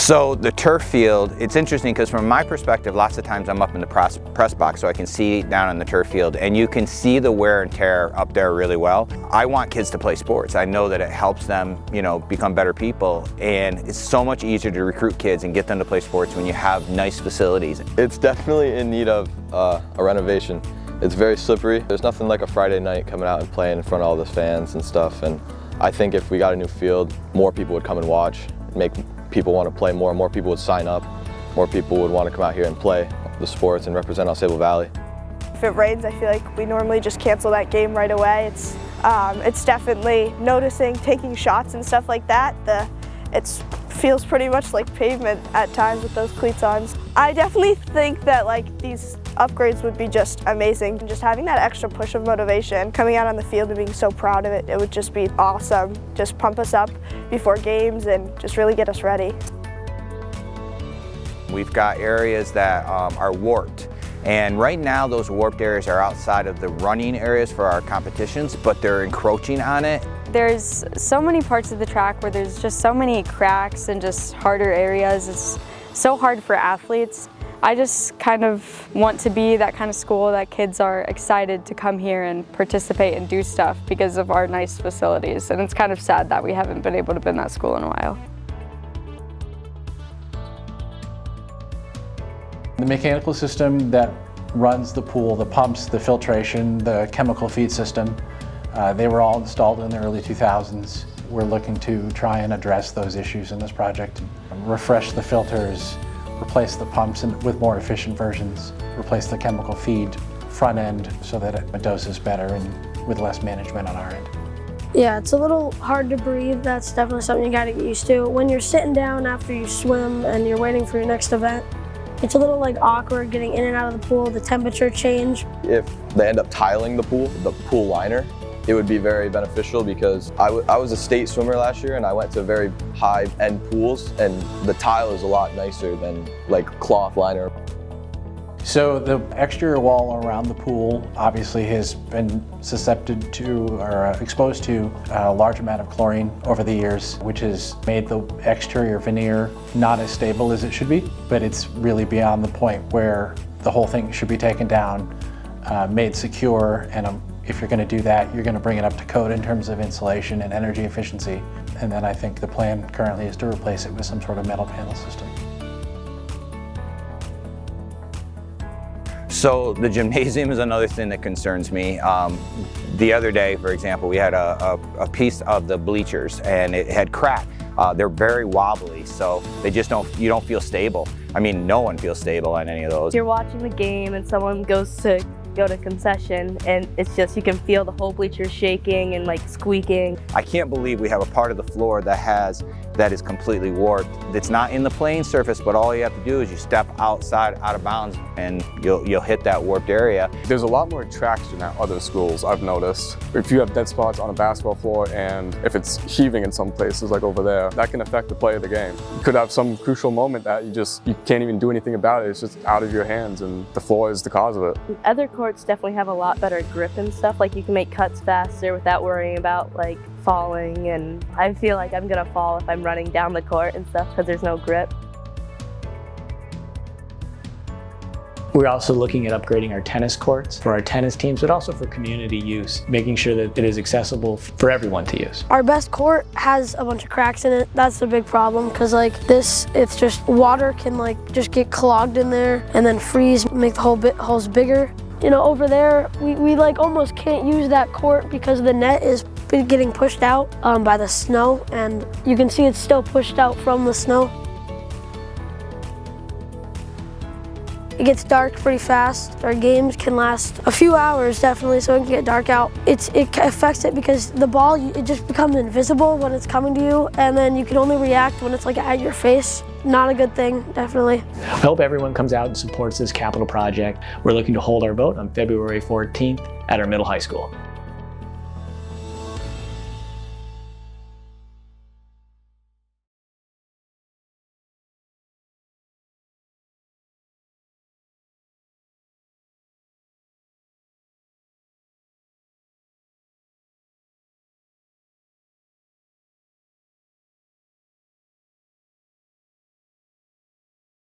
So the turf field, it's interesting because from my perspective, lots of times I'm up in the press box so I can see down on the turf field and you can see the wear and tear up there really well. I want kids to play sports. I know that it helps them, become better people, and it's so much easier to recruit kids and get them to play sports when you have nice facilities. It's definitely in need of a renovation. It's very slippery. There's nothing like a Friday night coming out and playing in front of all the fans and stuff, and I think if we got a new field, more people would come and watch, make people want to play more people would sign up, more people would want to come out here and play the sports and represent Ausable Valley. If it rains, I feel like we normally just cancel that game right away. It's definitely noticing, taking shots and stuff like that. It feels pretty much like pavement at times with those cleats on. I definitely think that these upgrades would be just amazing. Just having that extra push of motivation, coming out on the field and being so proud of it, it would just be awesome. Just pump us up before games and just really get us ready. We've got areas that are warped. And right now those warped areas are outside of the running areas for our competitions, but they're encroaching on it. There's so many parts of the track where there's just so many cracks and just harder areas. It's so hard for athletes. I just kind of want to be that kind of school that kids are excited to come here and participate and do stuff because of our nice facilities. And it's kind of sad that we haven't been able to be in that school in a while. The mechanical system that runs the pool, the pumps, the filtration, the chemical feed system, they were all installed in the early 2000s. We're looking to try and address those issues in this project. Refresh the filters, replace the pumps with more efficient versions, replace the chemical feed front end so that it doses better and with less management on our end. Yeah, it's a little hard to breathe. That's definitely something you gotta get used to. When you're sitting down after you swim and you're waiting for your next event, it's a little awkward getting in and out of the pool, the temperature change. If they end up tiling the pool liner, it would be very beneficial because I was a state swimmer last year and I went to very high-end pools and the tile is a lot nicer than cloth liner. So the exterior wall around the pool obviously has been susceptible to or exposed to a large amount of chlorine over the years, which has made the exterior veneer not as stable as it should be, but it's really beyond the point where the whole thing should be taken down, made secure, and if you're going to do that, you're going to bring it up to code in terms of insulation and energy efficiency. And then I think the plan currently is to replace it with some sort of metal panel system. So the gymnasium is another thing that concerns me. The other day, for example, we had a piece of the bleachers and it had cracked. They're very wobbly, so you don't feel stable. I mean, no one feels stable on any of those. You're watching the game and someone goes to go to concession and it's just, you can feel the whole bleacher shaking and squeaking. I can't believe we have a part of the floor that is completely warped. It's not in the playing surface, but all you have to do is you step outside, out of bounds, and you'll hit that warped area. There's a lot more traction at other schools, I've noticed. If you have dead spots on a basketball floor and if it's heaving in some places like over there, that can affect the play of the game. You could have some crucial moment that you can't even do anything about it. It's just out of your hands and the floor is the cause of it. Other courts definitely have a lot better grip and stuff. You can make cuts faster without worrying about falling, and I feel like I'm gonna fall if I'm running down the court and stuff because there's no grip. We're also looking at upgrading our tennis courts for our tennis teams, but also for community use, making sure that it is accessible for everyone to use. Our best court has a bunch of cracks in it. That's a big problem because this, it's just water can just get clogged in there and then freeze, make the holes bigger. Over there, we almost can't use that court because the net is getting pushed out by the snow, and you can see it's still pushed out from the snow. It gets dark pretty fast. Our games can last a few hours, definitely, so it can get dark out. It affects it because the ball, it just becomes invisible when it's coming to you, and then you can only react when it's at your face. Not a good thing, definitely. I hope everyone comes out and supports this capital project. We're looking to hold our vote on February 14th at our middle high school.